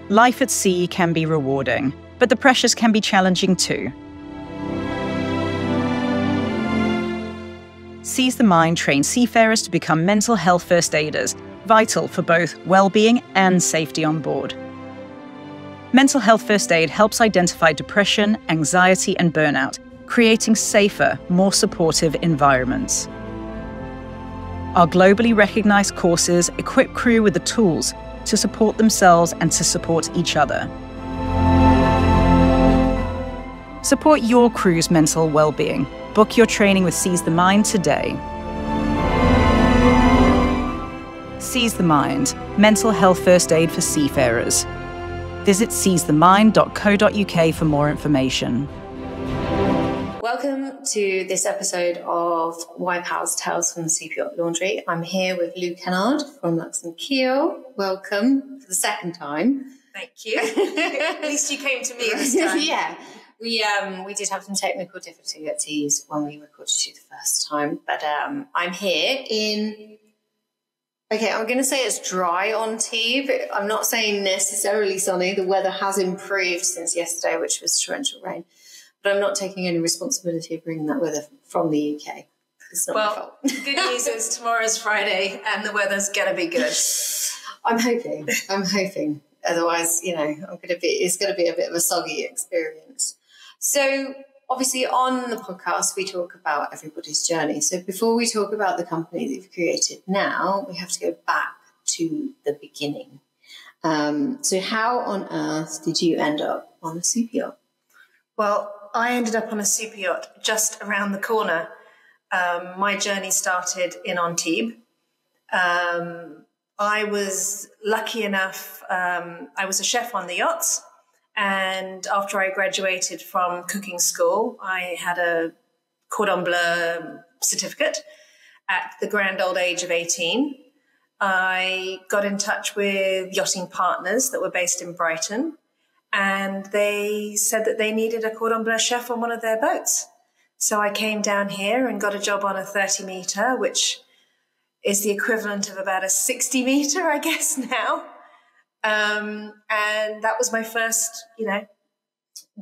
Life at sea can be rewarding, but the pressures can be challenging too. Seize the Mind trains seafarers to become mental health first aiders, vital for both well-being and safety on board. Mental health first aid helps identify depression, anxiety, and burnout, creating safer, more supportive environments. Our globally recognized courses equip crew with the tools to support themselves and to support each other. Support your crew's mental well-being. Book your training with Seize the Mind today. Seize the Mind, mental health first aid for seafarers. Visit seizethemind.co.uk for more information. Welcome to this episode of Wipeout's Tales from the Superyacht Laundry. I'm here with Lu Kenhard from LUXE KEEL. Welcome for the second time. Thank you. At least you came to me this time. Yeah. We did have some technical difficulties when we recorded you the first time, but I'm here in... Okay, I'm going to say it's dry on Tebe. I'm not saying necessarily sunny. The weather has improved since yesterday, which was torrential rain. But I'm not taking any responsibility of bringing that weather from the UK. It's not my fault. Good news is tomorrow's Friday and the weather's going to be good. I'm hoping. Otherwise, it's going to be a bit of a soggy experience. So obviously on the podcast, we talk about everybody's journey. So before we talk about the company that you've created now, we have to go back to the beginning. So how on earth did you end up on a super yacht? Well, I ended up on a super yacht just around the corner. My journey started in Antibes. I was lucky enough, I was a chef on the yachts. And after I graduated from cooking school, I had a cordon bleu certificate at the grand old age of 18. I got in touch with yachting partners that were based in Brighton, and they said that they needed a cordon bleu chef on one of their boats. So I came down here and got a job on a 30-metre, which is the equivalent of about a 60-metre, I guess, now. And that was my first,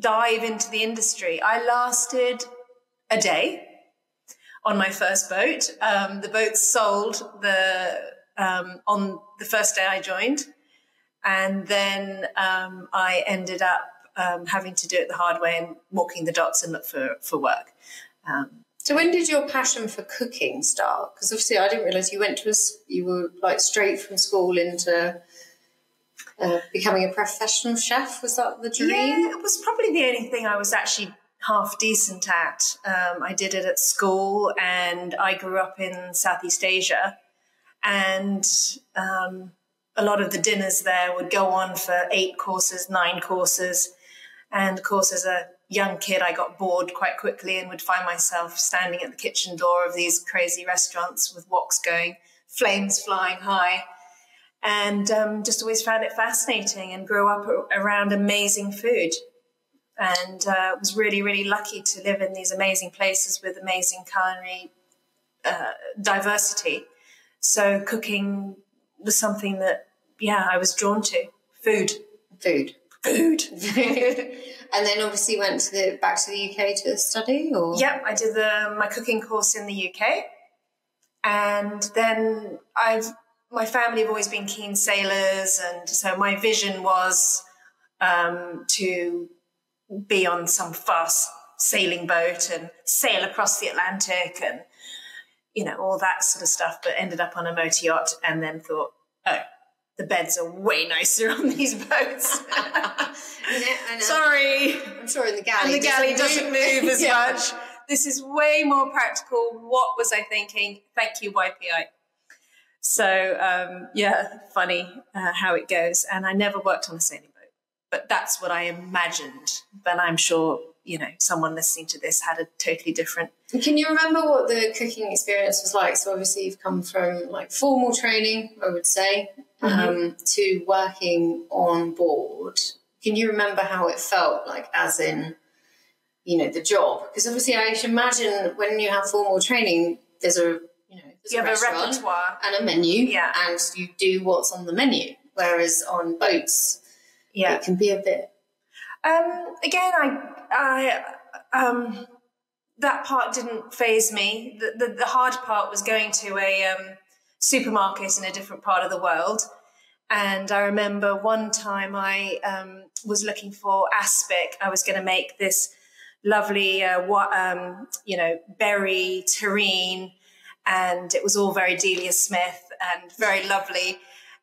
dive into the industry. I lasted a day on my first boat. The boat sold on the first day I joined. And then I ended up having to do it the hard way and walking the docks and look for work. So when did your passion for cooking start? Because obviously I didn't realise you were like straight from school into... becoming a professional chef. Was that the dream? Yeah, it was probably the only thing I was actually half decent at. I did it at school, and I grew up in Southeast Asia, and a lot of the dinners there would go on for 8 courses, 9 courses. And of course, as a young kid, I got bored quite quickly and would find myself standing at the kitchen door of these crazy restaurants with woks going, flames flying high. And just always found it fascinating and grew up around amazing food. And was really, really lucky to live in these amazing places with amazing culinary diversity. So cooking was something that, I was drawn to. Food. And then obviously went back to the UK to study? Or? Yep, I did my cooking course in the UK. And then my family have always been keen sailors, and so my vision was to be on some fast sailing boat and sail across the Atlantic and, all that sort of stuff, but ended up on a motor yacht and then thought, the beds are way nicer on these boats. Sorry. I'm sure in the galley. And the galley doesn't move as much. This is way more practical. What was I thinking? Thank you, YPI. So, funny how it goes. And I never worked on a sailing boat, but that's what I imagined. But I'm sure, someone listening to this had a totally different. Can you remember what the cooking experience was like? So obviously you've come from like formal training, I would say, to working on board. Can you remember how it felt like as in, the job? Because obviously I should imagine when you have formal training, there's a you have a repertoire and a menu, and you do what's on the menu. Whereas on boats, it can be a bit. Again, that part didn't faze me. The hard part was going to a supermarket in a different part of the world. And I remember one time I was looking for aspic. I was going to make this lovely, berry terrine, and it was all very Delia Smith and very lovely.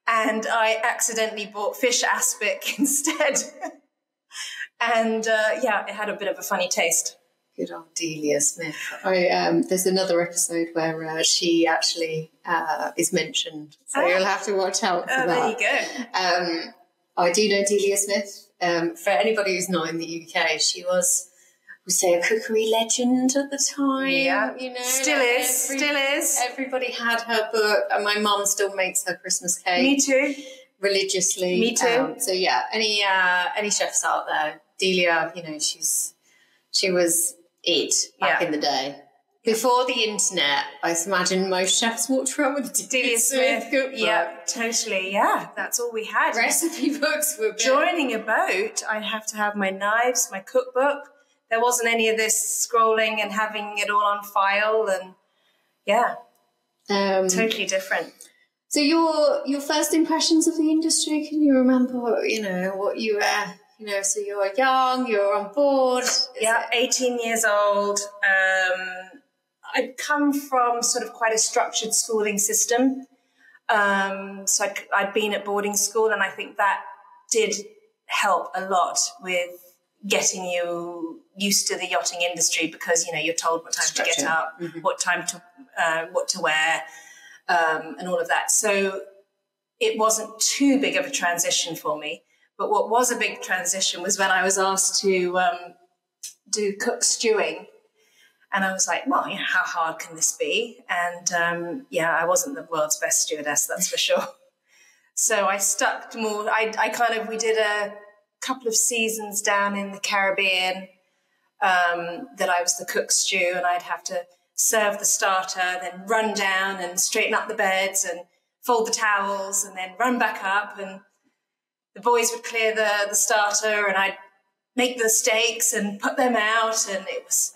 And I accidentally bought fish aspic instead. And it had a bit of a funny taste. Good old Delia Smith. There's another episode where she actually is mentioned, so you'll have to watch out for that. There you go. I do know Delia Smith. For anybody who's not in the UK, she was, we say, a cookery legend at the time. Yeah, still is. Everybody had her book, and my mum still makes her Christmas cake. Me too. Religiously. Me too. So yeah, any chefs out there, Delia, she was it back in the day. Before the internet, I imagine most chefs walked around with Delia Smith cookbook. Yeah, totally. Yeah, that's all we had. Recipe books were joining a boat. I'd have to have my knives, my cookbook. There wasn't any of this scrolling and having it all on file, and totally different. So your first impressions of the industry, can you remember what you were? So you're young, you're on board. 18 years old. I'd come from sort of quite a structured schooling system. So I'd been at boarding school, and I think that did help a lot with getting you used to the yachting industry, because, you're told what time to get up, what to wear, and all of that. So it wasn't too big of a transition for me. But what was a big transition was when I was asked to do cook stewing. And I was like, well, how hard can this be? And I wasn't the world's best stewardess, that's for sure. So I stuck more. We did a couple of seasons down in the Caribbean that I was the cook stew, and I'd have to serve the starter, then run down and straighten up the beds and fold the towels, and then run back up, and the boys would clear the starter, and I'd make the steaks and put them out. And it's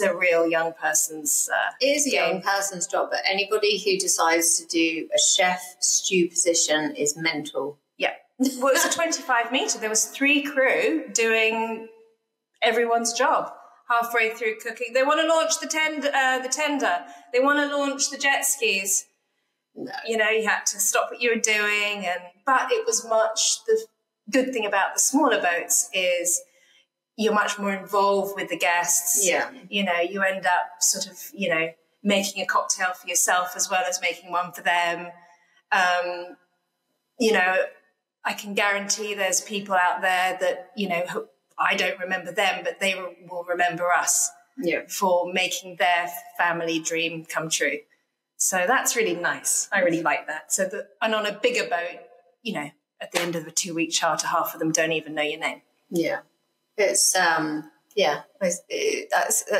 a real young person's It is a young person's job, but anybody who decides to do a chef stew position is mental. Yeah. Well, it was a 25 metre. There was 3 crew doing everyone's job halfway through cooking. They want to launch the tender. They want to launch the jet skis. No. You had to stop what you were doing. But it was the good thing about the smaller boats is you're much more involved with the guests. Yeah. You end up sort of, making a cocktail for yourself as well as making one for them. I can guarantee there's people out there that, I don't remember them, but they will remember us for making their family dream come true. So that's really nice. I really like that. And on a bigger boat, at the end of a 2-week charter, half of them don't even know your name. Yeah. It's, that's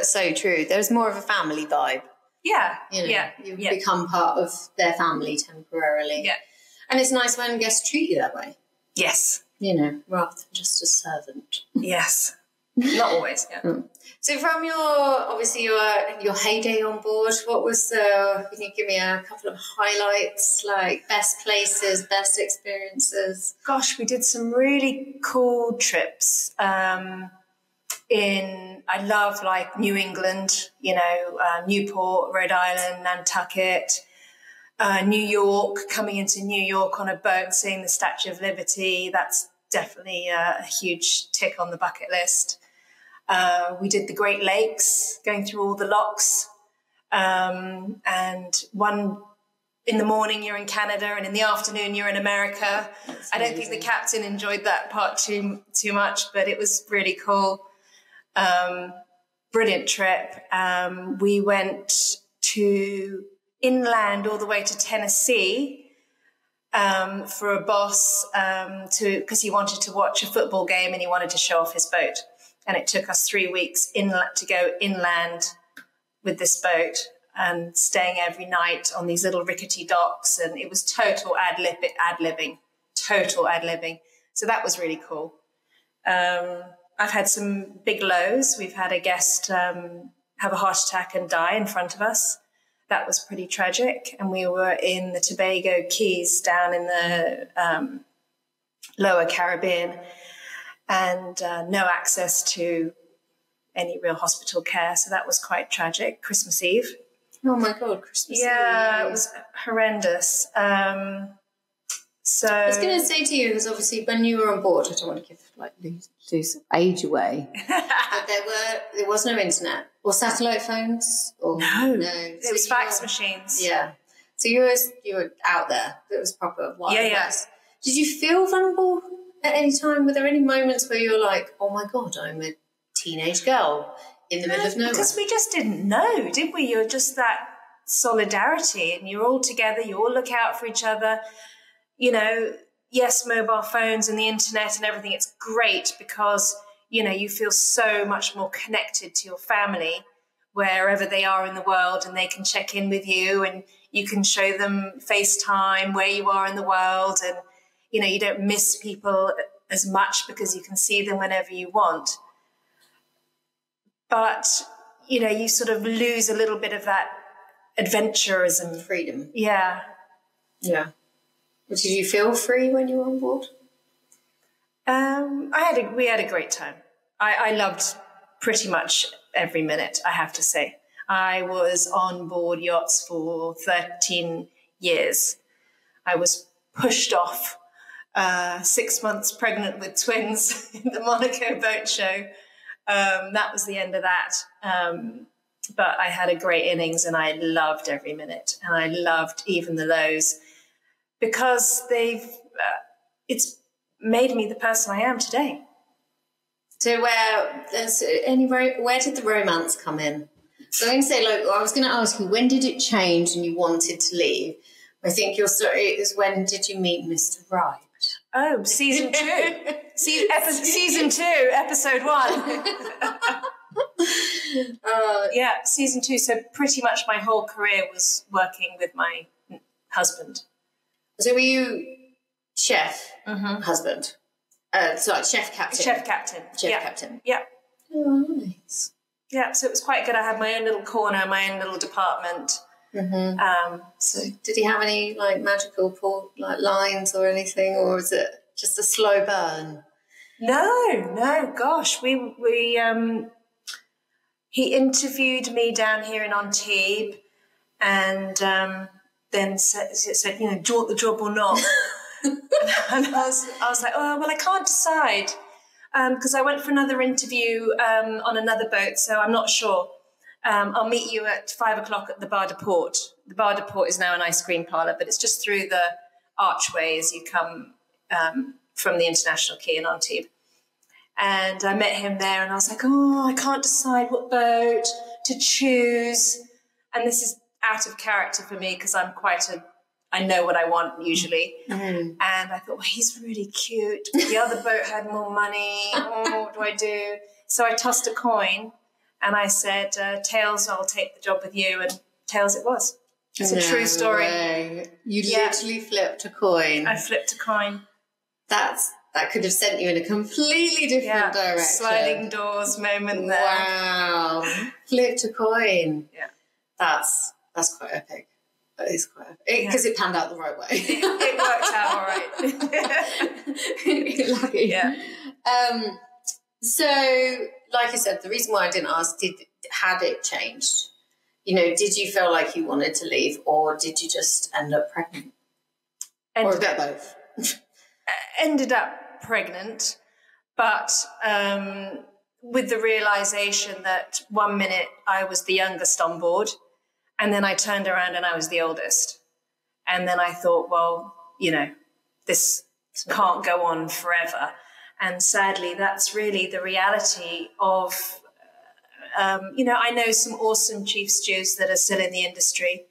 so true. There's more of a family vibe. Yeah. You become part of their family temporarily. Yeah. And it's nice when guests treat you that way. Yes. Rather than just a servant. Yes. Not always, yeah. So from your heyday on board, what was can you give me a couple of highlights, like best places, best experiences? Gosh, we did some really cool trips. I love New England, Newport, Rhode Island, Nantucket, New York, coming into New York on a boat and seeing the Statue of Liberty. That's definitely a huge tick on the bucket list. We did the Great Lakes, going through all the locks. And one in the morning you're in Canada, and in the afternoon you're in America. I don't think the captain enjoyed that part too much, but it was really cool. Brilliant trip. We went to inland all the way to Tennessee for a boss because he wanted to watch a football game and he wanted to show off his boat. And it took us 3 weeks to go inland with this boat and staying every night on these little rickety docks. And it was total ad-libbing. So that was really cool. I've had some big lows. We've had a guest have a heart attack and die in front of us. That was pretty tragic. And we were in the Tobago Keys down in the lower Caribbean, and no access to any real hospital care. So that was quite tragic. Christmas Eve. Oh my God, Christmas Eve. Yeah, it was horrendous. So I was going to say to you, because obviously when you were on board, I don't want to give lose age away, but there was no internet or satellite phones. Or, no, so it was fax machines. Yeah, so you were out there. It was proper Wild Yeah. West. Did you feel vulnerable at any time? Were there any moments where you were like, "Oh my God, I'm a teenage girl in the middle of nowhere"? Because we just didn't know, did we? You're just that solidarity, and you're all together. You all look out for each other. You know, yes, mobile phones and the internet and everything, it's great because, you know, you feel so much more connected to your family wherever they are in the world, and they can check in with you and you can show them FaceTime where you are in the world, and, you know, you don't miss people as much because you can see them whenever you want. But, you know, you sort of lose a little bit of that adventurism. Freedom. Yeah. Yeah. Did you feel free when you were on board? We had a great time. I loved pretty much every minute, I have to say. I was on board yachts for 13 years. I was pushed off 6 months pregnant with twins in the Monaco boat show. That was the end of that. But I had a great innings and I loved every minute, and I loved even the lows, because it's made me the person I am today. So where did the romance come in? So I'm going to say, I was going to ask you, when did it change and you wanted to leave? I think your story is, when did you meet Mr. Right? Oh, season 2. Season 2, episode 1. Yeah, season 2. So pretty much my whole career was working with my husband. So were you chef, husband? Sorry, chef captain. Chef captain. Captain. Yeah. Oh, nice. Yeah, so it was quite good. I had my own little corner, my own little department. So did he have any magical lines or anything, or was it just a slow burn? No, gosh. He interviewed me down here in Antibes, and then said, you know, do you want the job or not? And I was like, oh, well, I can't decide, because I went for another interview on another boat, so I'm not sure. I'll meet you at 5:00 at the Bar de Port. The Bar de Port is now an ice cream parlour, but it's just through the archway as you come from the International Quay in Antibes. And I met him there, and I was like, oh, I can't decide what boat to choose. And this is out of character for me, because I know what I want usually. And I thought, well, he's really cute, but the other boat had more money. Oh, what do I do? So I tossed a coin and I said, tails, I'll take the job with you. And tails it was. It's a true story. Way. You literally flipped a coin. I flipped a coin. That could have sent you in a completely different direction. Sliding doors moment there. Wow. Flipped a coin. Yeah. That's quite epic. That is quite epic. Because it panned out the right way. It worked out all right. Lucky. Yeah. So, like I said, the reason why I didn't ask, had it changed? You know, did you feel like you wanted to leave, or did you just end up pregnant? Or a bit both? Ended up pregnant, but with the realization that 1 minute I was the youngest on board, and then I turned around and I was the oldest. And then I thought, well, you know, this can't go on forever. And sadly, that's really the reality of, you know, I know some awesome chief stews that are still in the industry.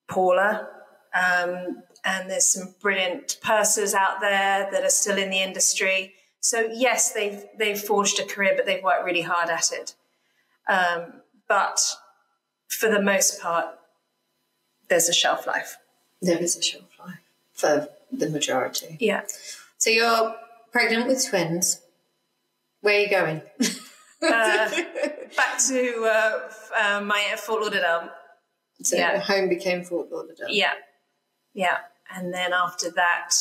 Paula, and there's some brilliant pursers out there that are still in the industry. So yes, they've forged a career, but they've worked really hard at it. But for the most part, there's a shelf life. There is a shelf life. for the majority. Yeah. So you're pregnant with twins. Where are you going? Back to my Fort Lauderdale. So home became Fort Lauderdale. Yeah. Yeah. And then after that,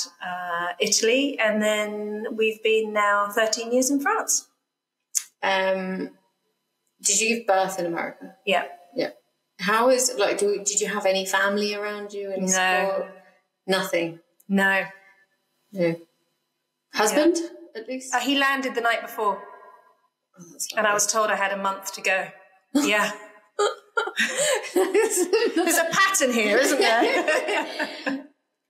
Italy. And then we've been now 13 years in France. Did you give birth in America? Yeah. Yeah. How is it, like, did you have any family around you? Any support? Nothing? No. No. Husband, at least? He landed the night before. Oh, and I was told I had a month to go. Yeah. There's a pattern here, isn't there?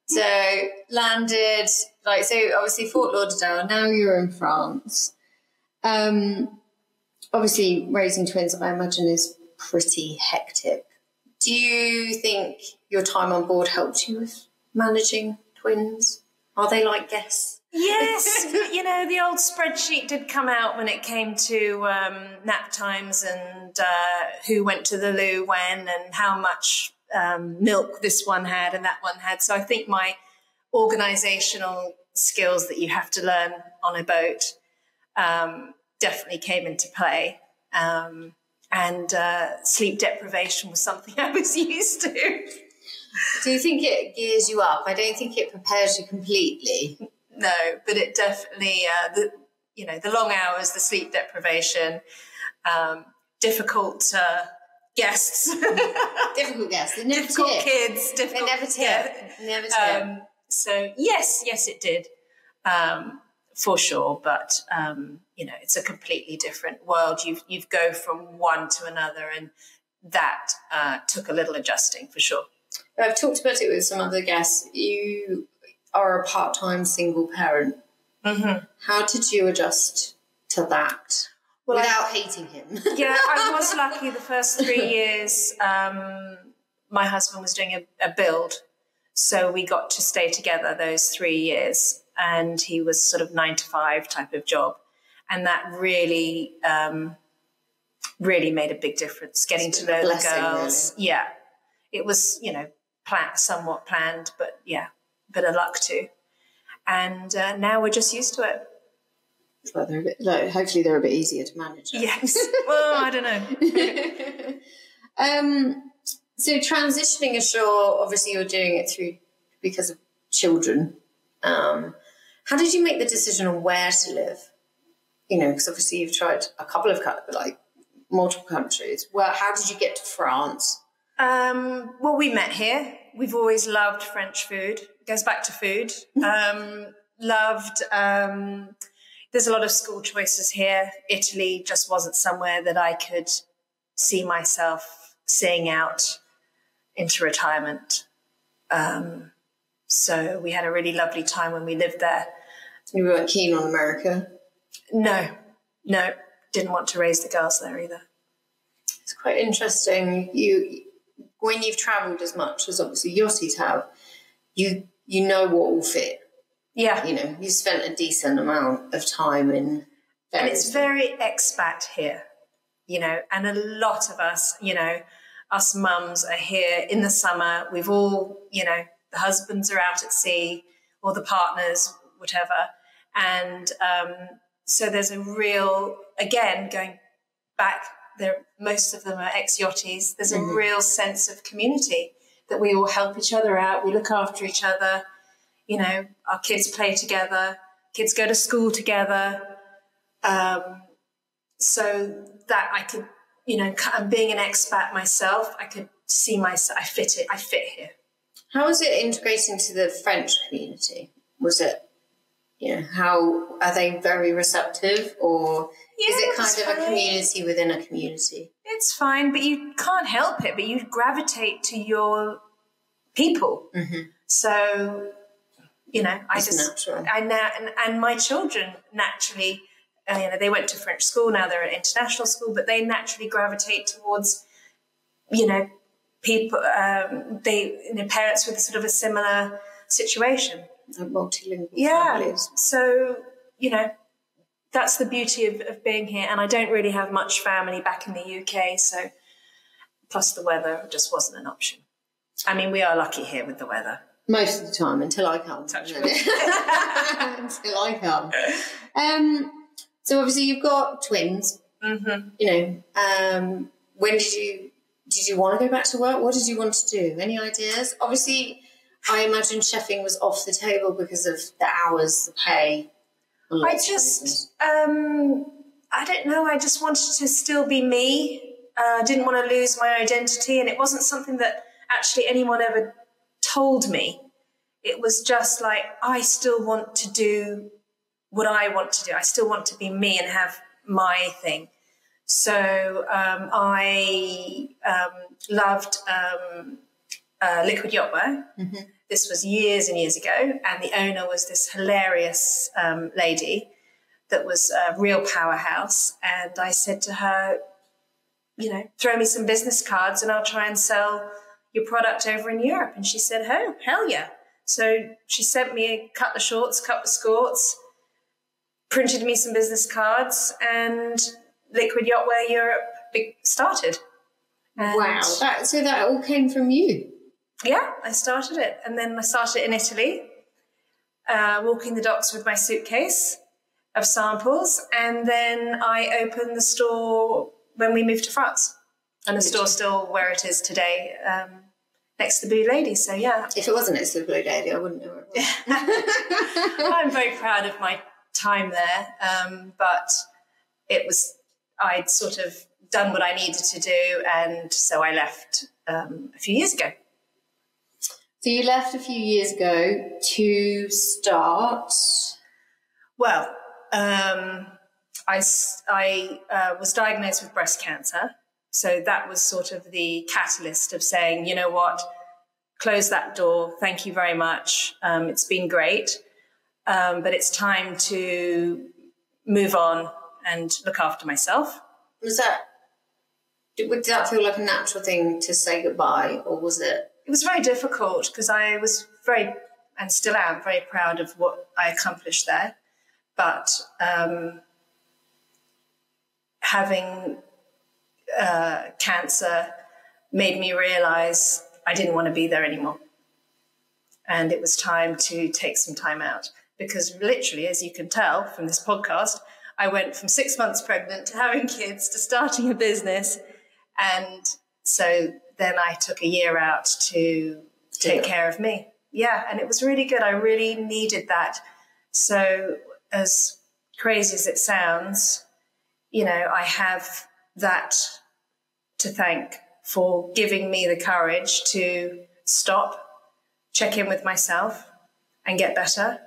So landed, like, so obviously Fort Lauderdale, now you're in France. Obviously raising twins, I imagine, is pretty hectic. Do you think your time on board helped you with managing twins? Are they like guests? Yes. You know, the old spreadsheet did come out when it came to nap times and who went to the loo when and how much milk this one had and that one had. So I think my organisational skills that you have to learn on a boat definitely came into play. And sleep deprivation was something I was used to. Do you think it gears you up? I don't think it prepares you completely. No, but it definitely, the long hours, the sleep deprivation, difficult guests. Difficult guests. They never difficult tip. Kids. They never tip. Yeah. Never tip. So, yes, it did, for sure. But, it's a completely different world. You go from one to another, and that took a little adjusting, for sure. I've talked about it with some other guests. You are a part-time single parent. Mm-hmm. How did you adjust to that without hating him? Yeah, I was lucky the first 3 years. My husband was doing a build, so we got to stay together those 3 years, and he was sort of 9 to 5 type of job. And that really, really made a big difference, getting to know the girls. Really. Yeah. It was, somewhat planned, but yeah, a bit of luck too. And now we're just used to it. Well, they're a bit, hopefully they're a bit easier to manage. Yes. Well, I don't know. So transitioning ashore, obviously you're doing it because of children. How did you make the decision on where to live? Because obviously you've tried a couple of multiple countries. Well, how did you get to France? Well, we met here. We've always loved French food. It goes back to food. There's a lot of school choices here. Italy just wasn't somewhere that I could see myself seeing out into retirement. So we had a really lovely time when we lived there. You weren't keen on America? No, didn't want to raise the girls there either. It's quite interesting. When you've travelled as much as obviously yachties have, you know what will fit. Yeah. You spent a decent amount of time in various. And it's very expat here, and a lot of us, us mums are here in the summer. We've all, the husbands are out at sea or the partners, whatever. And so there's a real, again, going back, most of them are ex-yachties. There's a real sense of community that we all help each other out. We look after each other. Our kids play together. Kids go to school together. So that I could, and being an expat myself, I could see myself, I fit here. How was it integrating to the French community? Was it, how are they very receptive, or is it kind of a community within a community? It's fine, but you can't help it, but you gravitate to your people. Mm-hmm. So, and my children naturally, they went to French school, now they're at international school, but they naturally gravitate towards, people, parents with sort of a similar situation. Multilingual families. So, that's the beauty of being here. And I don't really have much family back in the UK, plus the weather just wasn't an option. I mean, we are lucky here with the weather. Most of the time, until I come. Until I come. So obviously you've got twins. Mm-hmm. You know, when did you want to go back to work? What did you want to do? Any ideas? Obviously, I imagine chefing was off the table because of the hours, the pay. I don't know. I just wanted to still be me. Didn't want to lose my identity, and it wasn't something that actually anyone ever told me. It was just like, I still want to do what I want to do. I still want to be me and have my thing. So I loved liquid yachtwear. Mm-hmm. This was years and years ago, and the owner was this hilarious lady that was a real powerhouse. And I said to her, you know, throw me some business cards and I'll try and sell your product over in Europe. And she said, oh, hell yeah. So she sent me a couple of shorts, couple of skirts, printed me some business cards, and Liquid Yachtwear Europe started. And wow. So that all came from you? Yeah, I started it. And then I started it in Italy, walking the docks with my suitcase of samples. And then I opened the store when we moved to France. And the store's still where it is today, next to the Blue Lady. So, yeah. If it wasn't next to the Blue Lady, I wouldn't know where it was. I'm very proud of my time there. But I'd sort of done what I needed to do. And so I left a few years ago. So you left a few years ago to start? Well, I was diagnosed with breast cancer. So that was sort of the catalyst of saying, you know what, close that door. Thank you very much. It's been great. But it's time to move on and look after myself. Did that feel like a natural thing to say goodbye, or was it? It was very difficult because I was very, and still am, very proud of what I accomplished there. But having cancer made me realize I didn't want to be there anymore. And it was time to take some time out because literally, as you can tell from this podcast, I went from 6 months pregnant to having kids to starting a business. And so then I took a year out to take care of me. Yeah, and it was really good. I really needed that. So as crazy as it sounds, you know, I have that to thank for giving me the courage to stop, check in with myself and get better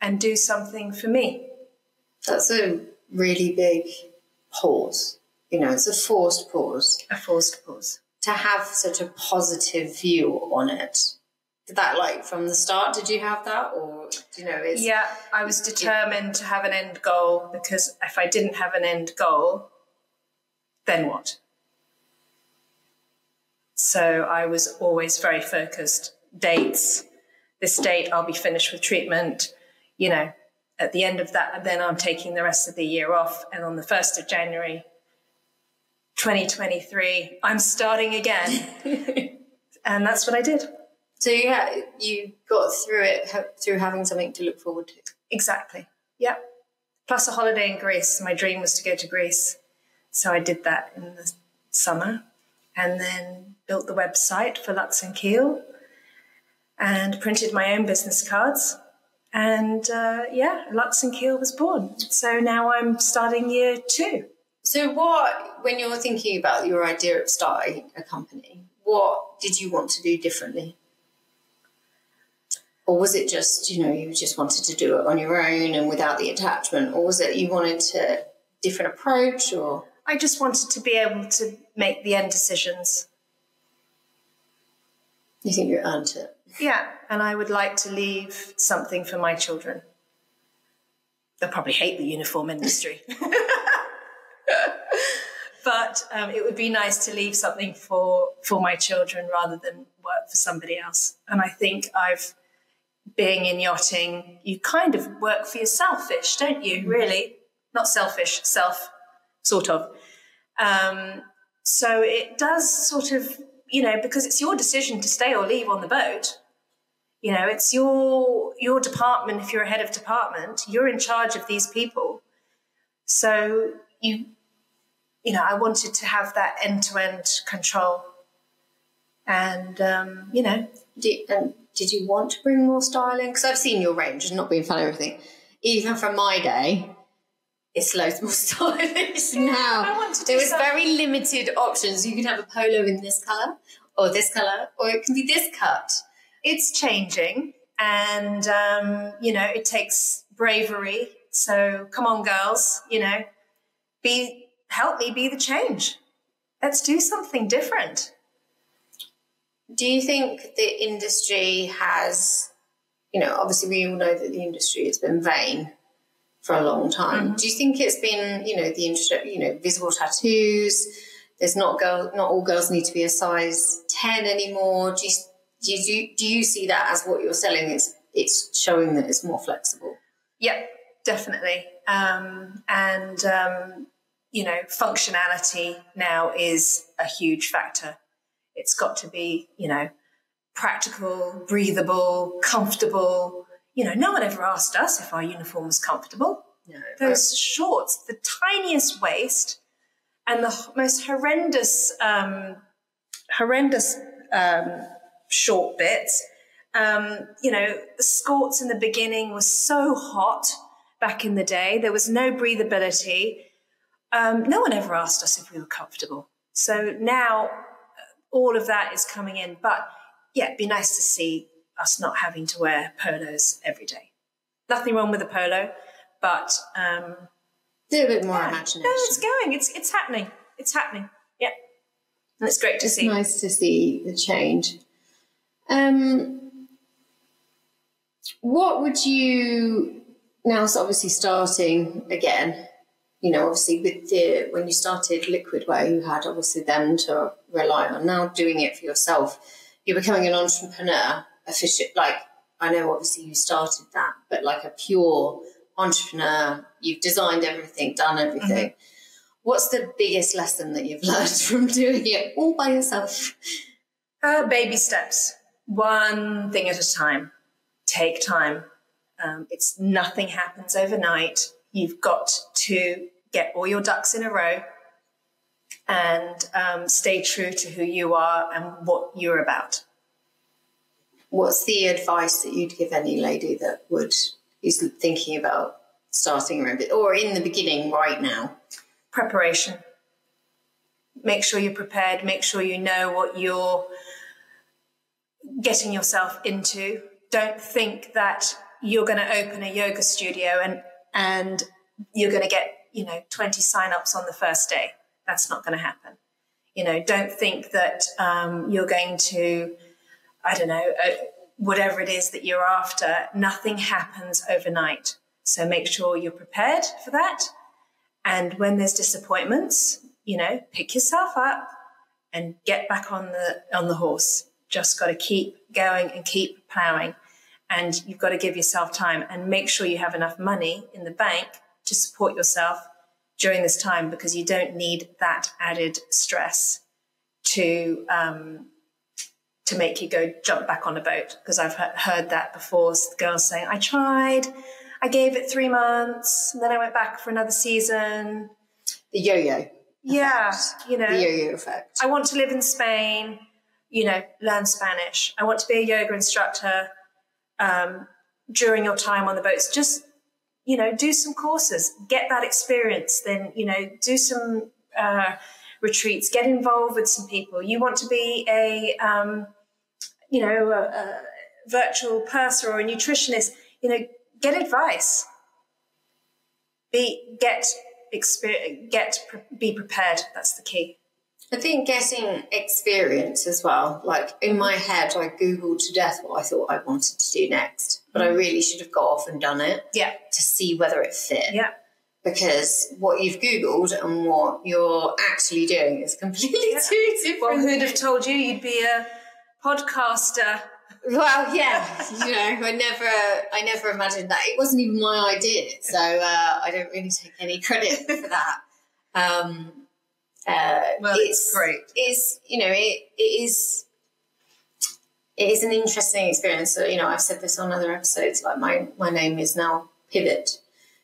and do something for me. That's a really big pause. You know, it's a forced pause. A forced pause. To have such a positive view on it. Did that, like, from the start, did you have that? Or, you know, yeah, I was determined to have an end goal because if I didn't have an end goal, then what? So I was always very focused. Dates, this date, I'll be finished with treatment. You know, at the end of that, and then I'm taking the rest of the year off. And on the 1st of January, 2023, I'm starting again. And that's what I did. So you got through it through having something to look forward to. Exactly. Yeah. Plus a holiday in Greece. My dream was to go to Greece. So I did that in the summer and then built the website for LUXE KEEL and printed my own business cards. And LUXE KEEL was born. So now I'm starting year 2. So when you're thinking about your idea of starting a company, what did you want to do differently? Or was it just, you know, you just wanted to do it on your own and without the attachment? Or was it you wanted a different approach? Or I just wanted to be able to make the end decisions. You think you earned it? Yeah, and I would like to leave something for my children. They'll probably hate the uniform industry. But it would be nice to leave something for my children rather than work for somebody else. And I think being in yachting, you kind of work for yourself-ish, don't you, really? Not selfish, self, sort of. So it does sort of, you know, because it's your decision to stay or leave on the boat, You know, it's your department. If you're a head of department, you're in charge of these people. So you know, I wanted to have that end-to-end control. And, you know. Did you want to bring more style in? Because I've seen your range, and not being fun and everything. Even from my day, it's loads more stylish now. There was very limited options. You could have a polo in this colour, or it can be this cut. It's changing, and, you know, it takes bravery. So come on, girls, you know, help me be the change. Let's do something different. Do you think the industry has, you know, obviously we all know that the industry has been vain for a long time. Mm-hmm. Do you think it's been, you know, the industry, you know, visible tattoos, there's not all girls need to be a size 10 anymore. Do you see that as what you're selling? It's showing that it's more flexible? Yeah, definitely. You know, functionality now is a huge factor. It's got to be, you know, practical, breathable, comfortable. You know, no one ever asked us if our uniform was comfortable. No, those shorts, the tiniest waist and the most horrendous short bits. You know, the skirts in the beginning was so hot back in the day. There was no breathability. No one ever asked us if we were comfortable. So now all of that is coming in. But yeah, it'd be nice to see us not having to wear polos every day. Nothing wrong with a polo, but a little bit more imagination. No, it's going. It's happening. It's happening. Yeah, and it's great to see. It's nice to see the change. What would you now? So obviously starting again. You know, obviously when you started liquid wear, you had obviously them to rely on. Now doing it for yourself, you're becoming an entrepreneur, like, I know obviously you started that, but like a pure entrepreneur, you've designed everything, done everything. Mm-hmm. What's the biggest lesson that you've learned from doing it all by yourself? Baby steps, one thing at a time. Take time. It's nothing happens overnight. You've got to get all your ducks in a row and stay true to who you are and what you're about. What's the advice that you'd give any lady that is thinking about starting her own bit, or in the beginning right now? Preparation. Make sure you're prepared. Make sure you know what you're getting yourself into. Don't think that you're going to open a yoga studio and you're going to get, 20 sign-ups on the first day. That's not going to happen. Don't think that you're going to, whatever it is that you're after. Nothing happens overnight. So make sure you're prepared for that. And when there's disappointments, pick yourself up and get back on the horse. Just got to keep going and keep plowing. And you've got to give yourself time and make sure you have enough money in the bank to support yourself during this time, because you don't need that added stress to make you go jump back on a boat. Because I've heard that before, girls saying, I tried, I gave it 3 months, and then I went back for another season. The yo-yo. Yeah, the yo-yo effect. I want to live in Spain, learn Spanish. I want to be a yoga instructor. During your time on the boats, just, do some courses, get that experience, then, do some retreats, get involved with some people. You want to be a virtual purser or a nutritionist, get advice, be prepared. That's the key. I think getting experience as well. Like in my head, I Googled to death what I thought I wanted to do next, but I really should have got off and done it to see whether it fit. Yeah. Because what you've Googled and what you're actually doing is completely two different. Well, who'd have told you you'd be a podcaster? Well, yeah, I never imagined that. It wasn't even my idea, so I don't really take any credit for that. Well, it's great. It is it is an interesting experience. So, you know, I've said this on other episodes, like my name is now Pivot,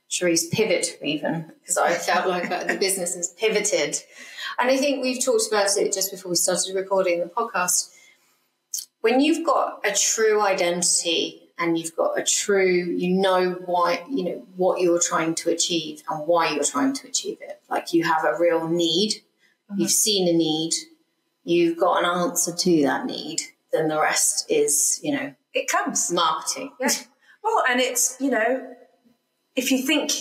Cherise Pivot even, because I felt like the business has pivoted. And I think we've talked about it just before we started recording the podcast. When you've got a true identity and you've got a true, you know why, you know, what you're trying to achieve and why you're trying to achieve it. Like you have a real need, you've seen a need, you've got an answer to that need, then the rest is, you know, it comes. Marketing. Yeah. Well, and it's, you know, if you think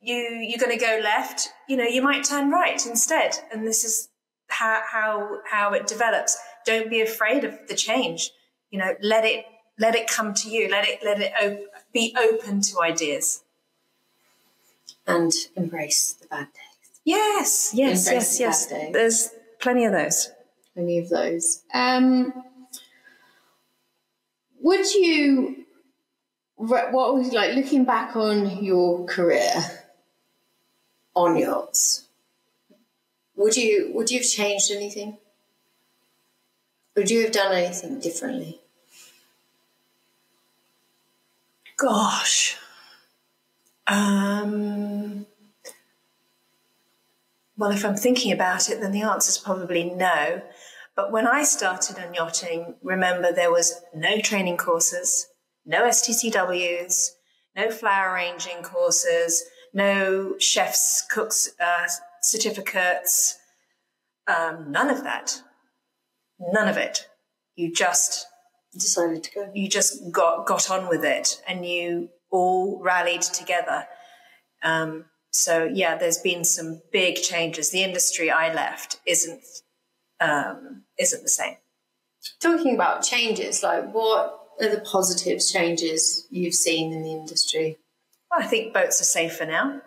you're going to go left, you know, you might turn right instead. And this is how it develops. Don't be afraid of the change. You know, let it come to you. Let it be open to ideas. And embrace the bad days. Yes. Embrace the bad days. There's plenty of those. Plenty of those. Would you, what was like looking back on your career on yachts? Would you have changed anything? Would you have done anything differently? Gosh. Well, if I'm thinking about it, then the answer is probably no. But when I started on yachting, remember there was no training courses, no STCWs, no flower arranging courses, no chefs, cooks, certificates, none of that. None of it. You just decided to go. You just got on with it, and you all rallied together. So yeah, there's been some big changes. The industry I left isn't the same. Talking about changes, like what are the positive changes you've seen in the industry? Well, I think boats are safer now,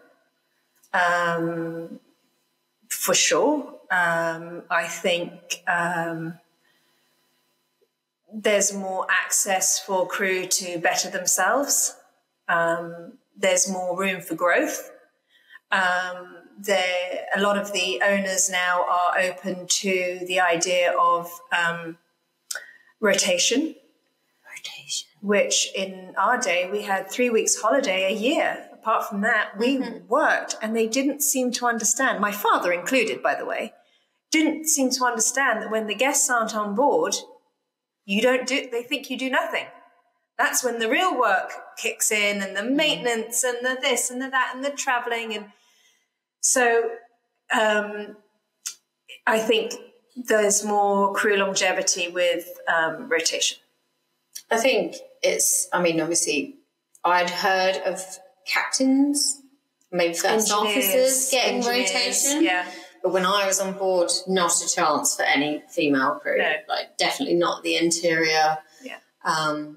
for sure. I think there's more access for crew to better themselves. There's more room for growth. A lot of the owners now are open to the idea of rotation, which in our day we had 3 weeks holiday a year. Apart from that, we worked, and they didn't seem to understand, my father included, by the way, didn't seem to understand that when the guests aren't on board, they think you do nothing. That's when the real work kicks in, and the maintenance and the this and the that and the traveling. And so I think there's more crew longevity with rotation. I think obviously I'd heard of captains, maybe first officers getting rotation. Yeah. But when I was on board, not a chance for any female crew. No. Like definitely not the interior. Yeah.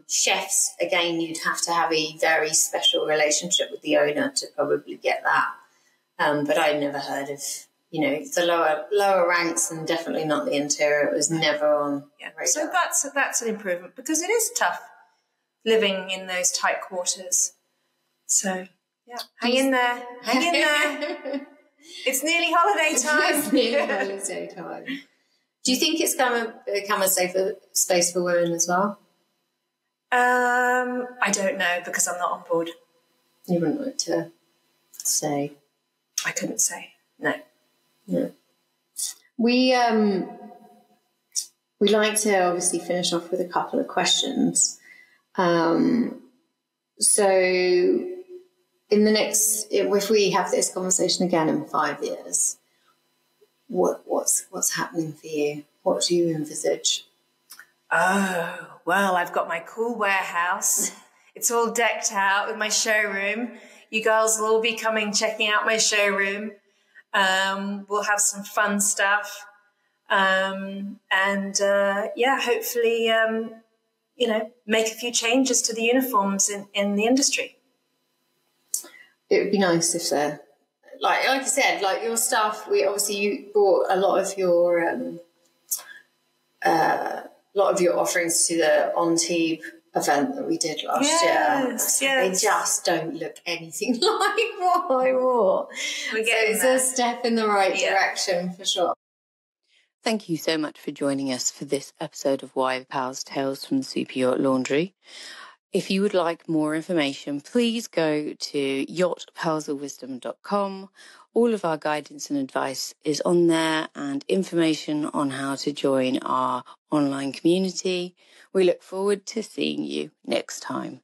Chefs, again, you'd have to have a very special relationship with the owner to probably get that. But I'd never heard of, the lower ranks, and definitely not the interior. It was never on radar. So that's an improvement, because it is tough living in those tight quarters. So, yeah, hang in there. It's nearly holiday time. It's nearly holiday time. Do you think it's going to become a safer space for women as well? I don't know, because I'm not on board. You wouldn't like to say? I couldn't say. No. No. We like to obviously finish off with a couple of questions. So in the next, if we have this conversation again in 5 years, what's happening for you? What do you envisage? Oh, well, I've got my cool warehouse. It's all decked out with my showroom. You girls will all be checking out my showroom. We'll have some fun stuff. Hopefully, make a few changes to the uniforms in the industry. It would be nice if they're, like I said, like your stuff, you brought a lot of your offerings to the On-Tube event that we did last year. Yes. They just don't look anything like what I wore. We're getting it's a step in the right direction for sure. Thank you so much for joining us for this episode of Wives Pals Tales from the Superyacht Laundry. If you would like more information, please go to yachtpalsofwisdom.com. All of our guidance and advice is on there, and information on how to join our online community. We look forward to seeing you next time.